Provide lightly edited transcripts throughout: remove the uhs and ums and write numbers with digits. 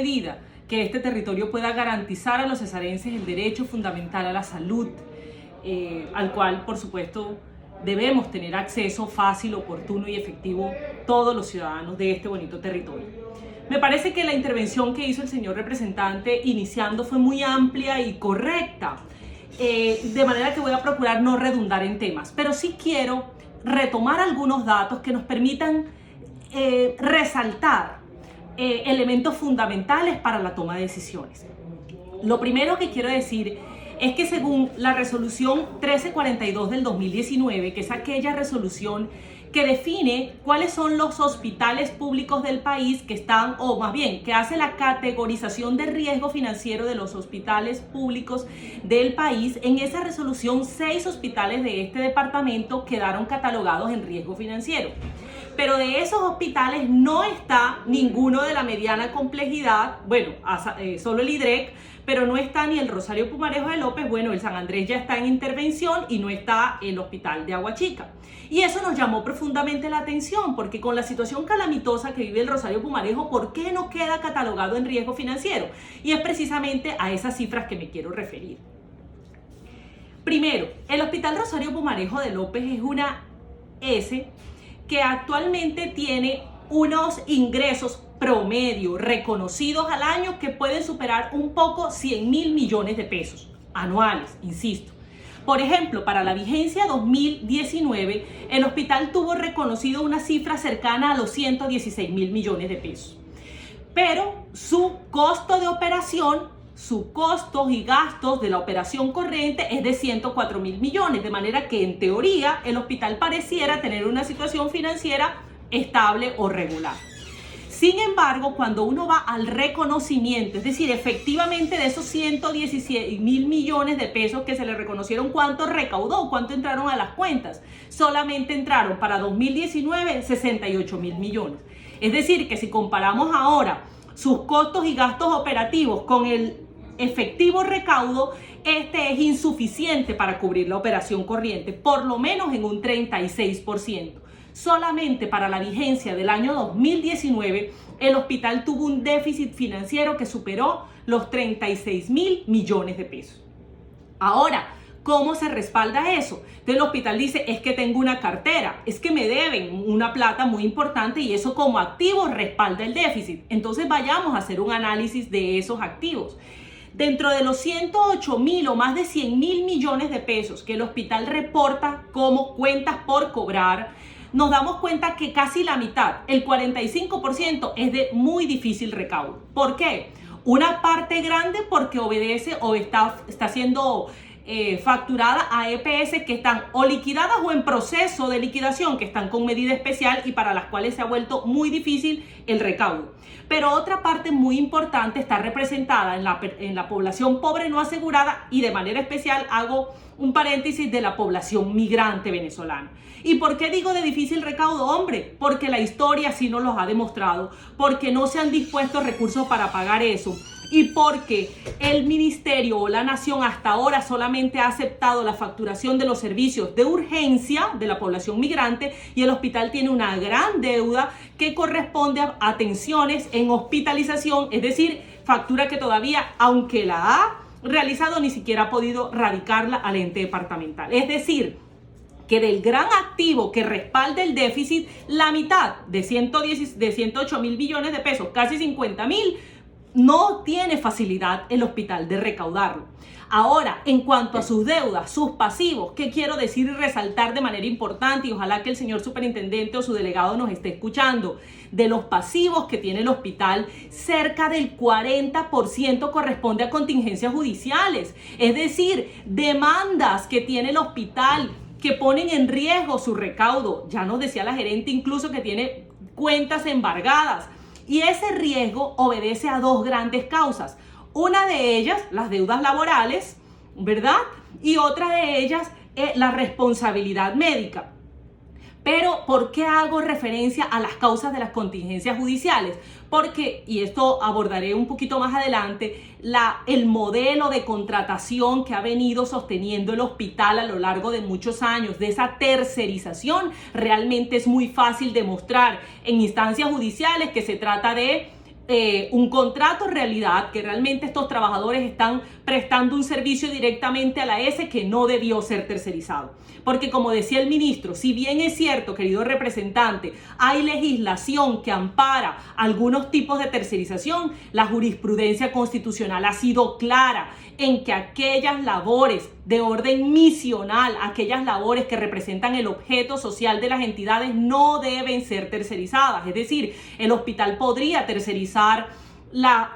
medida que este territorio pueda garantizar a los cesarenses el derecho fundamental a la salud, al cual, por supuesto, debemos tener acceso fácil, oportuno y efectivo todos los ciudadanos de este bonito territorio. Me parece que la intervención que hizo el señor representante iniciando fue muy amplia y correcta, de manera que voy a procurar no redundar en temas, pero sí quiero retomar algunos datos que nos permitan resaltar elementos fundamentales para la toma de decisiones. Lo primero que quiero decir es que según la resolución 1342 del 2019, que es aquella resolución que define cuáles son los hospitales públicos del país que están, o más bien, que hace la categorización de riesgo financiero de los hospitales públicos del país, en esa resolución 6 hospitales de este departamento quedaron catalogados en riesgo financiero. Pero de esos hospitales no está ninguno de la mediana complejidad, bueno, solo el IDREC, pero no está ni el Rosario Pumarejo de López, bueno, el San Andrés ya está en intervención y no está el hospital de Aguachica. Y eso nos llamó profundamente la atención, porque con la situación calamitosa que vive el Rosario Pumarejo, ¿por qué no queda catalogado en riesgo financiero? Y es precisamente a esas cifras que me quiero referir. Primero, el Hospital Rosario Pumarejo de López es una S que actualmente tiene unos ingresos promedio reconocidos al año que pueden superar un poco 100.000 millones de pesos anuales, insisto. Por ejemplo, para la vigencia 2019, el hospital tuvo reconocido una cifra cercana a los 116.000 millones de pesos. Pero su costo de operación, sus costos y gastos de la operación corriente es de 104.000 millones, de manera que en teoría el hospital pareciera tener una situación financiera estable o regular. Sin embargo, cuando uno va al reconocimiento, es decir, efectivamente de esos 116.000 millones de pesos que se le reconocieron, ¿cuánto recaudó? ¿Cuánto entraron a las cuentas? Solamente entraron para 2019 68.000 millones. Es decir, que si comparamos ahora sus costos y gastos operativos con el efectivo recaudo, este es insuficiente para cubrir la operación corriente, por lo menos en un 36%. Solamente para la vigencia del año 2019, el hospital tuvo un déficit financiero que superó los 36.000 millones de pesos. Ahora, ¿cómo se respalda eso? Entonces el hospital dice, es que tengo una cartera, es que me deben una plata muy importante y eso como activo respalda el déficit. Entonces vayamos a hacer un análisis de esos activos. Dentro de los 108.000 o más de 100.000 millones de pesos que el hospital reporta como cuentas por cobrar, nos damos cuenta que casi la mitad, el 45%, es de muy difícil recaudo. ¿Por qué? Una parte grande porque obedece o está siendo facturada a EPS que están o liquidadas o en proceso de liquidación, que están con medida especial y para las cuales se ha vuelto muy difícil el recaudo. Pero otra parte muy importante está representada en la población pobre no asegurada y de manera especial hago un paréntesis de la población migrante venezolana. ¿Y por qué digo de difícil recaudo, hombre? Porque la historia sí nos los ha demostrado, porque no se han dispuesto recursos para pagar eso y porque el ministerio o la nación hasta ahora solamente ha aceptado la facturación de los servicios de urgencia de la población migrante y el hospital tiene una gran deuda que corresponde a atenciones en hospitalización, es decir, factura que todavía, aunque la ha realizado, ni siquiera ha podido radicarla al ente departamental. Es decir, que del gran activo que respalda el déficit, la mitad de 108.000 millones de pesos, casi 50.000, no tiene facilidad el hospital de recaudarlo. Ahora, en cuanto a sus deudas, sus pasivos, ¿qué quiero decir y resaltar de manera importante? Y ojalá que el señor superintendente o su delegado nos esté escuchando. De los pasivos que tiene el hospital, cerca del 40% corresponde a contingencias judiciales. Es decir, demandas que tiene el hospital que ponen en riesgo su recaudo. Ya nos decía la gerente incluso que tiene cuentas embargadas. Y ese riesgo obedece a dos grandes causas. Una de ellas, las deudas laborales, ¿verdad? Y otra de ellas, la responsabilidad médica. Pero, ¿por qué hago referencia a las causas de las contingencias judiciales? Porque, y esto abordaré un poquito más adelante, el modelo de contratación que ha venido sosteniendo el hospital a lo largo de muchos años, de esa tercerización, realmente es muy fácil demostrar en instancias judiciales que se trata de un contrato en realidad, que realmente estos trabajadores están prestando un servicio directamente a la S que no debió ser tercerizado. Porque como decía el ministro, si bien es cierto, querido representante, hay legislación que ampara algunos tipos de tercerización, la jurisprudencia constitucional ha sido clara en que aquellas labores de orden misional, aquellas labores que representan el objeto social de las entidades no deben ser tercerizadas. Es decir, el hospital podría tercerizar las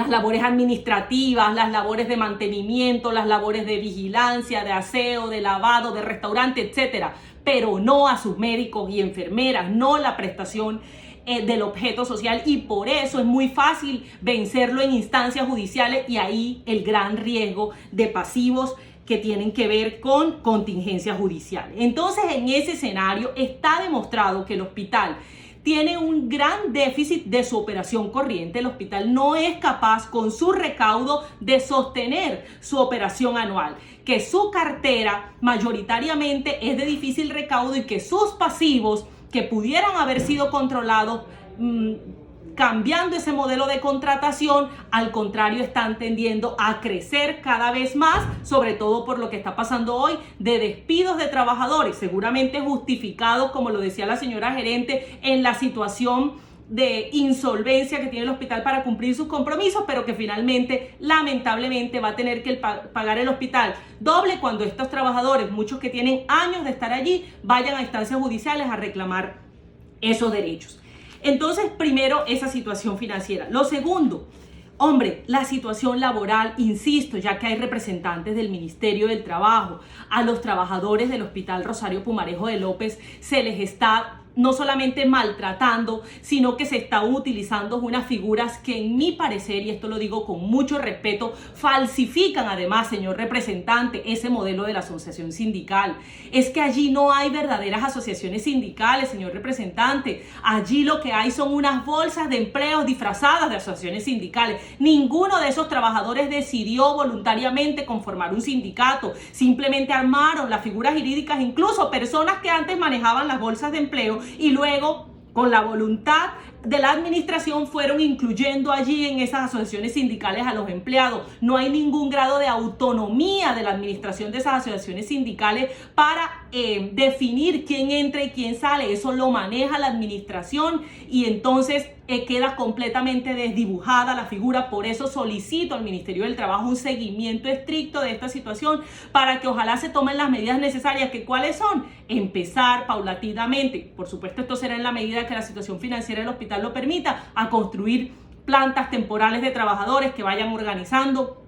labores administrativas, las labores de mantenimiento, las labores de vigilancia, de aseo, de lavado, de restaurante, etcétera, pero no a sus médicos y enfermeras, no la prestación del objeto social, y por eso es muy fácil vencerlo en instancias judiciales, y ahí el gran riesgo de pasivos que tienen que ver con contingencias judiciales. Entonces, en ese escenario está demostrado que el hospital tiene un gran déficit de su operación corriente. El hospital no es capaz con su recaudo de sostener su operación anual, que su cartera mayoritariamente es de difícil recaudo y que sus pasivos que pudieran haber sido controlados cambiando ese modelo de contratación, al contrario, están tendiendo a crecer cada vez más, sobre todo por lo que está pasando hoy de despidos de trabajadores, seguramente justificados, como lo decía la señora gerente, en la situación de insolvencia que tiene el hospital para cumplir sus compromisos, pero que finalmente, lamentablemente, va a tener que pagar el hospital doble cuando estos trabajadores, muchos que tienen años de estar allí, vayan a instancias judiciales a reclamar esos derechos. Entonces, primero, esa situación financiera. Lo segundo, hombre, la situación laboral, insisto, ya que hay representantes del Ministerio del Trabajo, a los trabajadores del Hospital Rosario Pumarejo de López se les está no solamente maltratando, sino que se están utilizando unas figuras que, en mi parecer, y esto lo digo con mucho respeto, falsifican además, señor representante, ese modelo de la asociación sindical. Es que allí no hay verdaderas asociaciones sindicales, señor representante. Allí lo que hay son unas bolsas de empleos disfrazadas de asociaciones sindicales. Ninguno de esos trabajadores decidió voluntariamente conformar un sindicato. Simplemente armaron las figuras jurídicas, incluso personas que antes manejaban las bolsas de empleo, y luego, con la voluntad de la administración, fueron incluyendo allí en esas asociaciones sindicales a los empleados. No hay ningún grado de autonomía de la administración de esas asociaciones sindicales para definir quién entra y quién sale. Eso lo maneja la administración, y entonces queda completamente desdibujada la figura. Por eso solicito al Ministerio del Trabajo un seguimiento estricto de esta situación para que ojalá se tomen las medidas necesarias. ¿Que cuáles son? Empezar paulatinamente, por supuesto esto será en la medida que la situación financiera del hospital lo permita, a construir plantas temporales de trabajadores que vayan organizando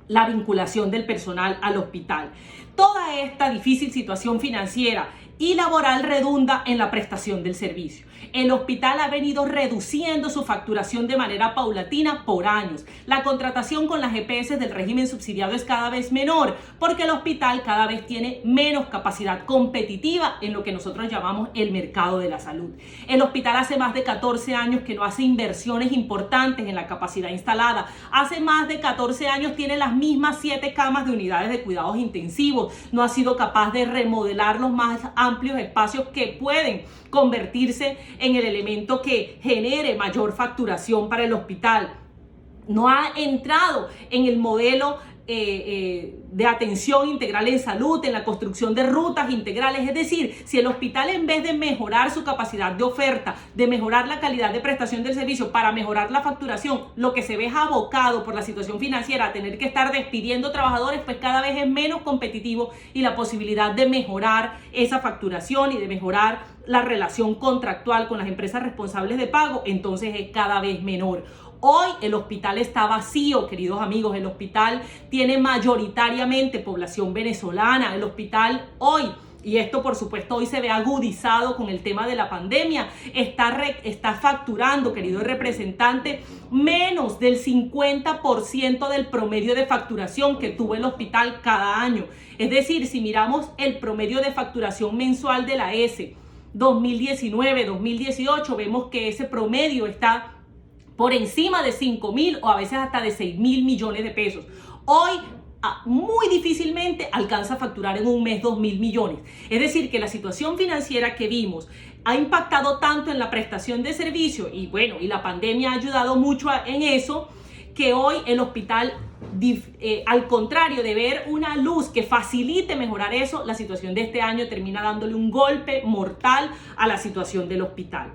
la vinculación del personal al hospital. Toda esta difícil situación financiera y laboral redunda en la prestación del servicio. El hospital ha venido reduciendo su facturación de manera paulatina por años. La contratación con las EPS del régimen subsidiado es cada vez menor, porque el hospital cada vez tiene menos capacidad competitiva en lo que nosotros llamamos el mercado de la salud. El hospital hace más de 14 años que no hace inversiones importantes en la capacidad instalada. Hace más de 14 años tiene las mismas 7 camas de unidades de cuidados intensivos. No ha sido capaz de remodelar los más amplios espacios que pueden convertirse en el elemento que genere mayor facturación para el hospital. No ha entrado en el modelo de atención integral en salud, en la construcción de rutas integrales. Es decir, si el hospital, en vez de mejorar su capacidad de oferta, de mejorar la calidad de prestación del servicio para mejorar la facturación, lo que se ve es abocado por la situación financiera a tener que estar despidiendo trabajadores, pues cada vez es menos competitivo, y la posibilidad de mejorar esa facturación y de mejorar la relación contractual con las empresas responsables de pago, entonces es cada vez menor. Hoy el hospital está vacío, queridos amigos. El hospital tiene mayoritariamente población venezolana. El hospital hoy, y esto por supuesto hoy se ve agudizado con el tema de la pandemia, está facturando, querido representante, menos del 50% del promedio de facturación que tuvo el hospital cada año. Es decir, si miramos el promedio de facturación mensual de la S 2019-2018, vemos que ese promedio está por encima de 5.000 o a veces hasta de 6.000 millones de pesos. Hoy muy difícilmente alcanza a facturar en un mes 2.000 millones. Es decir, que la situación financiera que vimos ha impactado tanto en la prestación de servicio y bueno, y la pandemia ha ayudado mucho en eso, que hoy el hospital, al contrario de ver una luz que facilite mejorar eso, la situación de este año termina dándole un golpe mortal a la situación del hospital.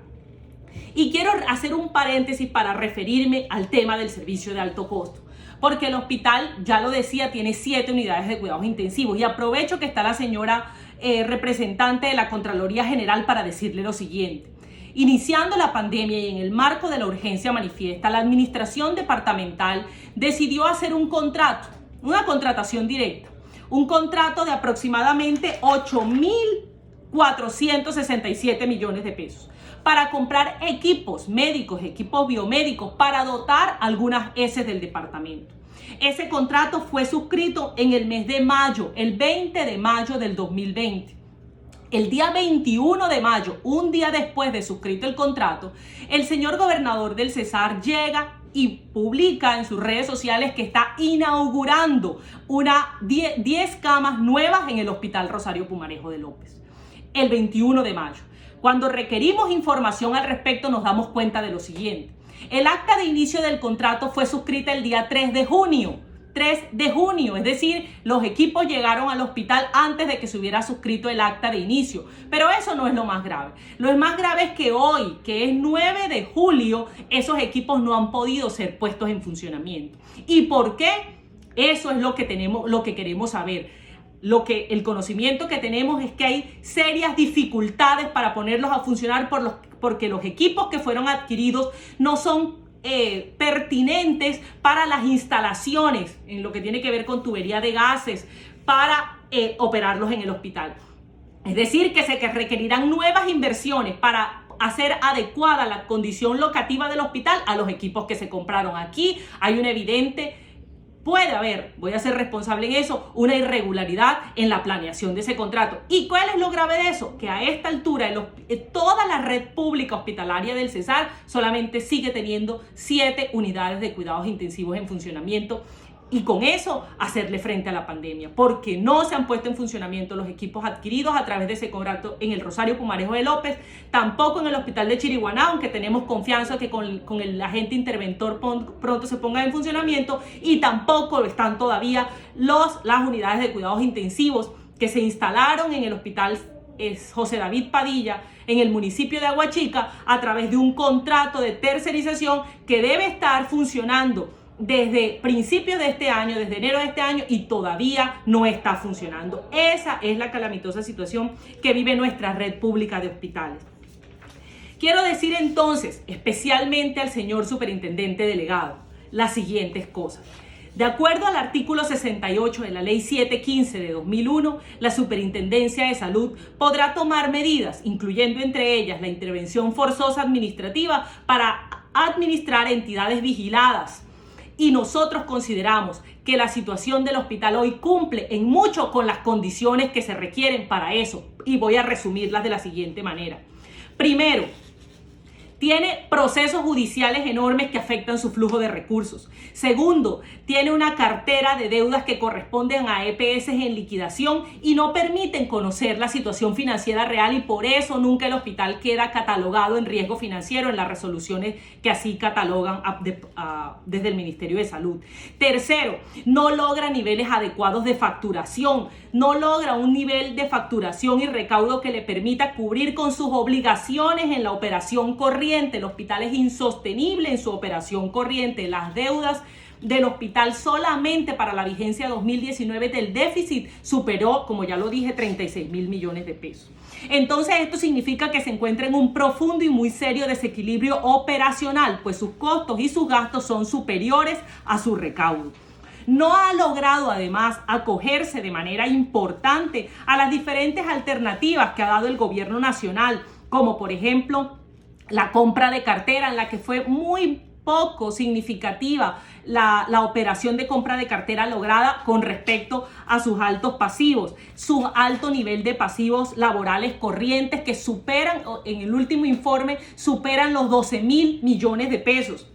Y quiero hacer un paréntesis para referirme al tema del servicio de alto costo, porque el hospital, ya lo decía, tiene 7 unidades de cuidados intensivos. Y aprovecho que está la señora representante de la Contraloría General para decirle lo siguiente. Iniciando la pandemia y en el marco de la urgencia manifiesta, la administración departamental decidió hacer un contrato, una contratación directa, un contrato de aproximadamente 8.467 millones de pesos para comprar equipos médicos, equipos biomédicos, para dotar algunas ESES del departamento. Ese contrato fue suscrito en el mes de mayo, el 20 de mayo del 2020. El día 21 de mayo, un día después de suscrito el contrato, el señor gobernador del Cesar llega y publica en sus redes sociales que está inaugurando 10 camas nuevas en el Hospital Rosario Pumarejo de López. El 21 de mayo. Cuando requerimos información al respecto, nos damos cuenta de lo siguiente. El acta de inicio del contrato fue suscrita el día 3 de junio. 3 de junio, es decir, los equipos llegaron al hospital antes de que se hubiera suscrito el acta de inicio. Pero eso no es lo más grave. Lo más grave es que hoy, que es 9 de julio, esos equipos no han podido ser puestos en funcionamiento. ¿Y por qué? Eso es lo que queremos saber. El conocimiento que tenemos es que hay serias dificultades para ponerlos a funcionar porque los equipos que fueron adquiridos no son pertinentes para las instalaciones en lo que tiene que ver con tubería de gases para operarlos en el hospital. Es decir, que se requerirán nuevas inversiones para hacer adecuada la condición locativa del hospital a los equipos que se compraron. Aquí hay una evidente... Puede haber, voy a ser responsable en eso, una irregularidad en la planeación de ese contrato. ¿Y cuál es lo grave de eso? Que a esta altura toda la red pública hospitalaria del Cesar solamente sigue teniendo 7 unidades de cuidados intensivos en funcionamiento. Y con eso hacerle frente a la pandemia, porque no se han puesto en funcionamiento los equipos adquiridos a través de ese contrato en el Rosario Pumarejo de López, tampoco en el hospital de Chiriguaná, aunque tenemos confianza que con el agente interventor pronto se ponga en funcionamiento, y tampoco están todavía las unidades de cuidados intensivos que se instalaron en el hospital José David Padilla en el municipio de Aguachica a través de un contrato de tercerización que debe estar funcionando desde principios de este año, desde enero de este año, y todavía no está funcionando. Esa es la calamitosa situación que vive nuestra red pública de hospitales. Quiero decir entonces, especialmente al señor superintendente delegado, las siguientes cosas. De acuerdo al artículo 68 de la Ley 715 de 2001, la Superintendencia de Salud podrá tomar medidas, incluyendo entre ellas la intervención forzosa administrativa, para administrar entidades vigiladas. Y nosotros consideramos que la situación del hospital hoy cumple en mucho con las condiciones que se requieren para eso. Y voy a resumirlas de la siguiente manera. Primero, tiene procesos judiciales enormes que afectan su flujo de recursos. Segundo, tiene una cartera de deudas que corresponden a EPS en liquidación y no permiten conocer la situación financiera real, y por eso nunca el hospital queda catalogado en riesgo financiero en las resoluciones que así catalogan desde el Ministerio de Salud. Tercero, no logra niveles adecuados de facturación, no logra un nivel de facturación y recaudo que le permita cubrir con sus obligaciones en la operación corriente. El hospital es insostenible en su operación corriente. Las deudas del hospital solamente para la vigencia 2019 del déficit superó, como ya lo dije, 36.000 millones de pesos. Entonces esto significa que se encuentra en un profundo y muy serio desequilibrio operacional, pues sus costos y sus gastos son superiores a su recaudo. No ha logrado además acogerse de manera importante a las diferentes alternativas que ha dado el gobierno nacional, como por ejemplo la compra de cartera, en la que fue muy poco significativa la operación de compra de cartera lograda con respecto a sus altos pasivos, su alto nivel de pasivos laborales corrientes que superan, en el último informe, superan los 12.000 millones de pesos.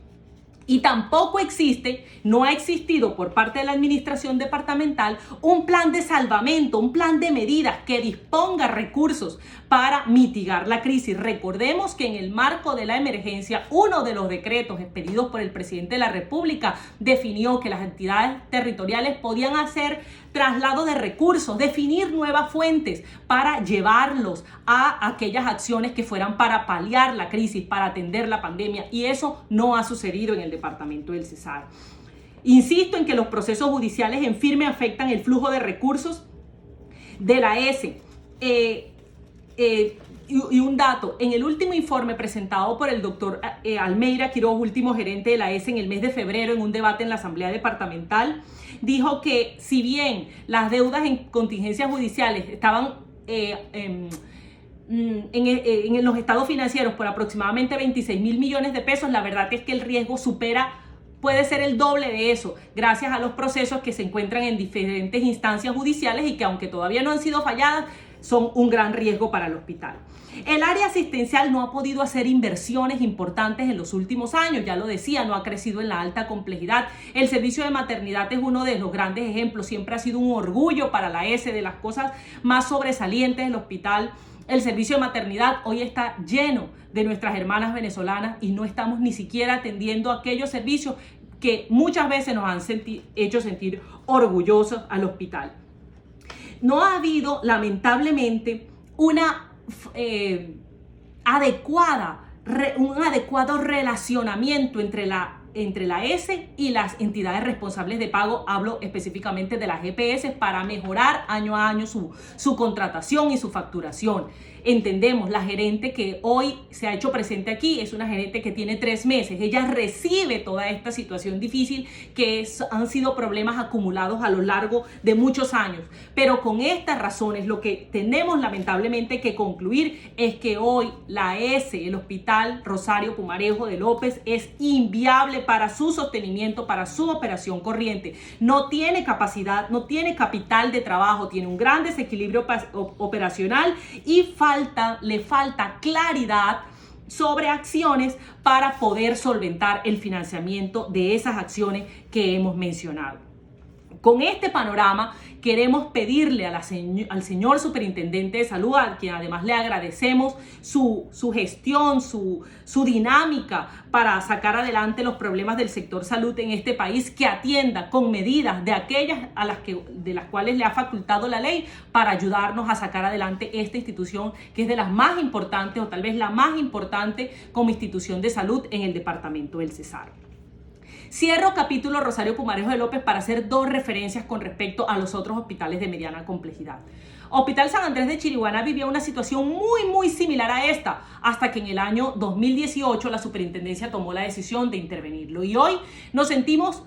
Y tampoco existe, no ha existido por parte de la administración departamental un plan de salvamento, un plan de medidas que disponga recursos para mitigar la crisis. Recordemos que en el marco de la emergencia, uno de los decretos expedidos por el presidente de la República definió que las entidades territoriales podían hacer traslado de recursos, definir nuevas fuentes para llevarlos a aquellas acciones que fueran para paliar la crisis, para atender la pandemia, y eso no ha sucedido en el departamento del Cesar. Insisto en que los procesos judiciales en firme afectan el flujo de recursos de la ESE. Y un dato, en el último informe presentado por el doctor Almeida Quiroz, último gerente de la ESE en el mes de febrero, en un debate en la Asamblea Departamental, dijo que si bien las deudas en contingencias judiciales estaban en los estados financieros por aproximadamente 26 mil millones de pesos, la verdad es que el riesgo puede ser el doble de eso, gracias a los procesos que se encuentran en diferentes instancias judiciales y que, aunque todavía no han sido falladas, son un gran riesgo para el hospital. El área asistencial no ha podido hacer inversiones importantes en los últimos años, ya lo decía, no ha crecido en la alta complejidad. El servicio de maternidad es uno de los grandes ejemplos, siempre ha sido un orgullo para la ESE, de las cosas más sobresalientes del hospital. El servicio de maternidad hoy está lleno de nuestras hermanas venezolanas y no estamos ni siquiera atendiendo aquellos servicios que muchas veces nos han hecho sentir orgullosos al hospital. No ha habido, lamentablemente, un adecuado relacionamiento entre la ESE y las entidades responsables de pago. Hablo específicamente de las EPS, para mejorar año a año su contratación y su facturación. Entendemos, la gerente que hoy se ha hecho presente aquí es una gerente que tiene 3 meses. Ella recibe toda esta situación difícil han sido problemas acumulados a lo largo de muchos años. Pero con estas razones, lo que tenemos lamentablemente que concluir es que hoy la ESE, el Hospital Rosario Pumarejo de López, es inviable para su sostenimiento, para su operación corriente. No tiene capacidad, no tiene capital de trabajo, tiene un gran desequilibrio operacional y le falta claridad sobre acciones para poder solventar el financiamiento de esas acciones que hemos mencionado. Con este panorama, queremos pedirle al señor superintendente de salud, a quien además le agradecemos su gestión, su dinámica para sacar adelante los problemas del sector salud en este país, que atienda con medidas de aquellas de las cuales le ha facultado la ley para ayudarnos a sacar adelante esta institución, que es de las más importantes, o tal vez la más importante como institución de salud en el departamento del Cesar. Cierro capítulo Rosario Pumarejo de López para hacer 2 referencias con respecto a los otros hospitales de mediana complejidad. Hospital San Andrés de Chiriguaná vivía una situación muy similar a esta, hasta que en el año 2018 la superintendencia tomó la decisión de intervenirlo. Y hoy nos sentimos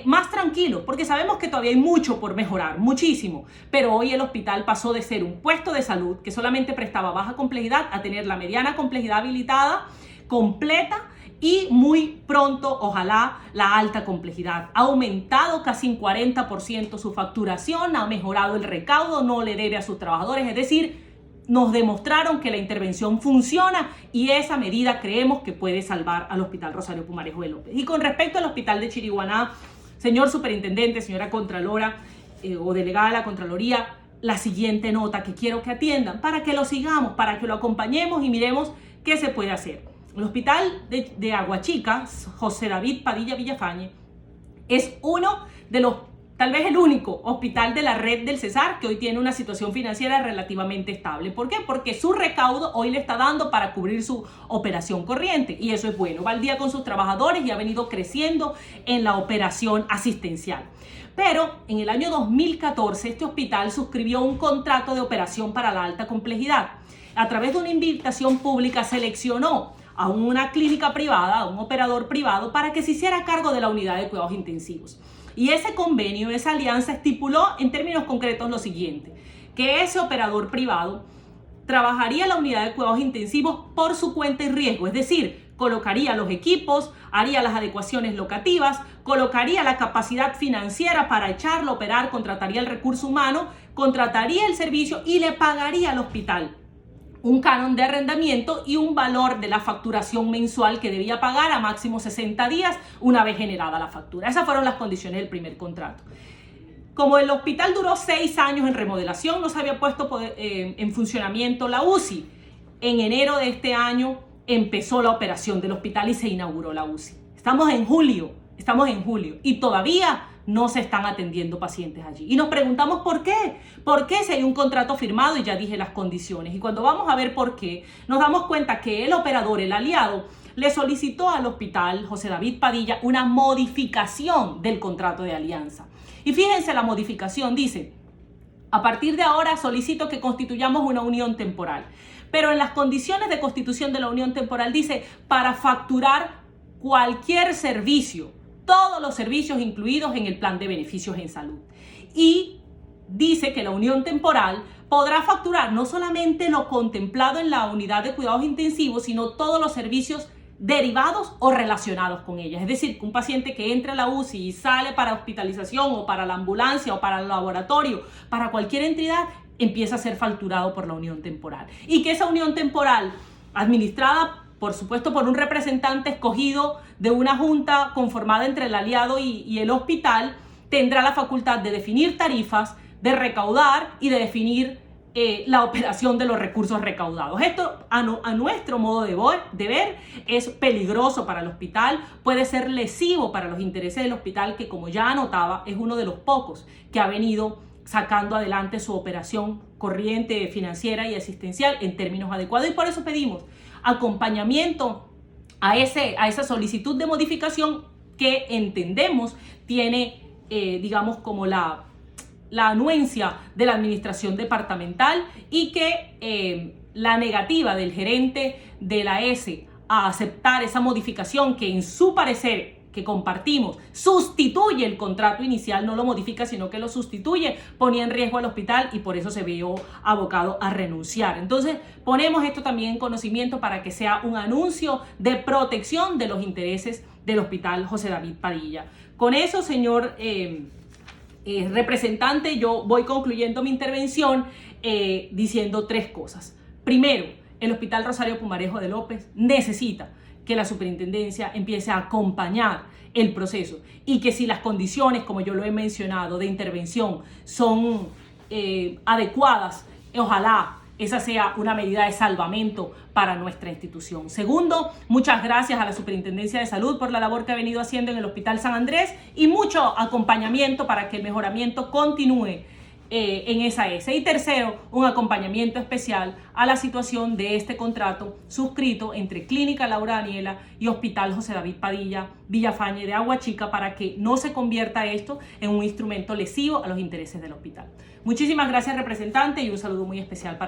más tranquilos, porque sabemos que todavía hay mucho por mejorar, muchísimo. Pero hoy el hospital pasó de ser un puesto de salud que solamente prestaba baja complejidad a tener la mediana complejidad habilitada, completa, y muy pronto, ojalá, la alta complejidad. Ha aumentado casi un 40% su facturación, ha mejorado el recaudo, no le debe a sus trabajadores. Es decir, nos demostraron que la intervención funciona y esa medida creemos que puede salvar al Hospital Rosario Pumarejo de López. Y con respecto al Hospital de Chiriguaná, señor superintendente, señora contralora o delegada de la Contraloría, la siguiente nota que quiero que atiendan para que lo sigamos, para que lo acompañemos y miremos qué se puede hacer. El hospital de Aguachica, José David Padilla Villafañe, es uno de los, tal vez el único hospital de la red del Cesar que hoy tiene una situación financiera relativamente estable. ¿Por qué? Porque su recaudo hoy le está dando para cubrir su operación corriente, y eso es bueno. Va al día con sus trabajadores y ha venido creciendo en la operación asistencial. Pero en el año 2014 este hospital suscribió un contrato de operación para la alta complejidad. A través de una invitación pública seleccionó a una clínica privada, a un operador privado, para que se hiciera cargo de la unidad de cuidados intensivos. Y ese convenio, esa alianza estipuló en términos concretos lo siguiente: que ese operador privado trabajaría la unidad de cuidados intensivos por su cuenta y riesgo, es decir, colocaría los equipos, haría las adecuaciones locativas, colocaría la capacidad financiera para echarlo a operar, contrataría el recurso humano, contrataría el servicio y le pagaría al hospital un canon de arrendamiento y un valor de la facturación mensual que debía pagar a máximo 60 días una vez generada la factura. Esas fueron las condiciones del primer contrato. Como el hospital duró 6 años en remodelación, no se había puesto en funcionamiento la UCI. En enero de este año empezó la operación del hospital y se inauguró la UCI. Estamos en julio y todavía no se están atendiendo pacientes allí. Y nos preguntamos por qué. ¿Por qué si hay un contrato firmado? Y ya dije las condiciones. Y cuando vamos a ver por qué, nos damos cuenta que el operador, el aliado, le solicitó al hospital José David Padilla una modificación del contrato de alianza. Y fíjense, la modificación dice: a partir de ahora solicito que constituyamos una unión temporal. Pero en las condiciones de constitución de la unión temporal dice: para facturar cualquier servicio, todos los servicios incluidos en el plan de beneficios en salud. Y dice que la unión temporal podrá facturar no solamente lo contemplado en la unidad de cuidados intensivos, sino todos los servicios derivados o relacionados con ella. Es decir, que un paciente que entra a la UCI y sale para hospitalización o para la ambulancia o para el laboratorio, para cualquier entidad, empieza a ser facturado por la unión temporal. Y que esa unión temporal, administrada por supuesto por un representante escogido de una junta conformada entre el aliado y el hospital, tendrá la facultad de definir tarifas, de recaudar y de definir la operación de los recursos recaudados. Esto, a nuestro modo de ver, es peligroso para el hospital, puede ser lesivo para los intereses del hospital, que, como ya anotaba, es uno de los pocos que ha venido sacando adelante su operación corriente, financiera y asistencial en términos adecuados. Y por eso pedimos acompañamiento a esa solicitud de modificación que entendemos tiene, digamos, como la anuencia de la administración departamental, y que la negativa del gerente de la ESE a aceptar esa modificación, que en su parecer, que compartimos, sustituye el contrato inicial, no lo modifica, sino que lo sustituye, ponía en riesgo al hospital y por eso se vio abocado a renunciar. Entonces, ponemos esto también en conocimiento para que sea un anuncio de protección de los intereses del hospital José David Padilla. Con eso, señor representante, yo voy concluyendo mi intervención diciendo 3 cosas. Primero, el Hospital Rosario Pumarejo de López necesita que la superintendencia empiece a acompañar el proceso, y que si las condiciones, como yo lo he mencionado, de intervención son adecuadas, ojalá esa sea una medida de salvamento para nuestra institución. Segundo, muchas gracias a la Superintendencia de Salud por la labor que ha venido haciendo en el Hospital San Andrés, y mucho acompañamiento para que el mejoramiento continúe en esa ESE. Y tercero, un acompañamiento especial a la situación de este contrato suscrito entre Clínica Laura Daniela y Hospital José David Padilla Villafañe de Aguachica, para que no se convierta esto en un instrumento lesivo a los intereses del hospital. Muchísimas gracias, representante, y un saludo muy especial para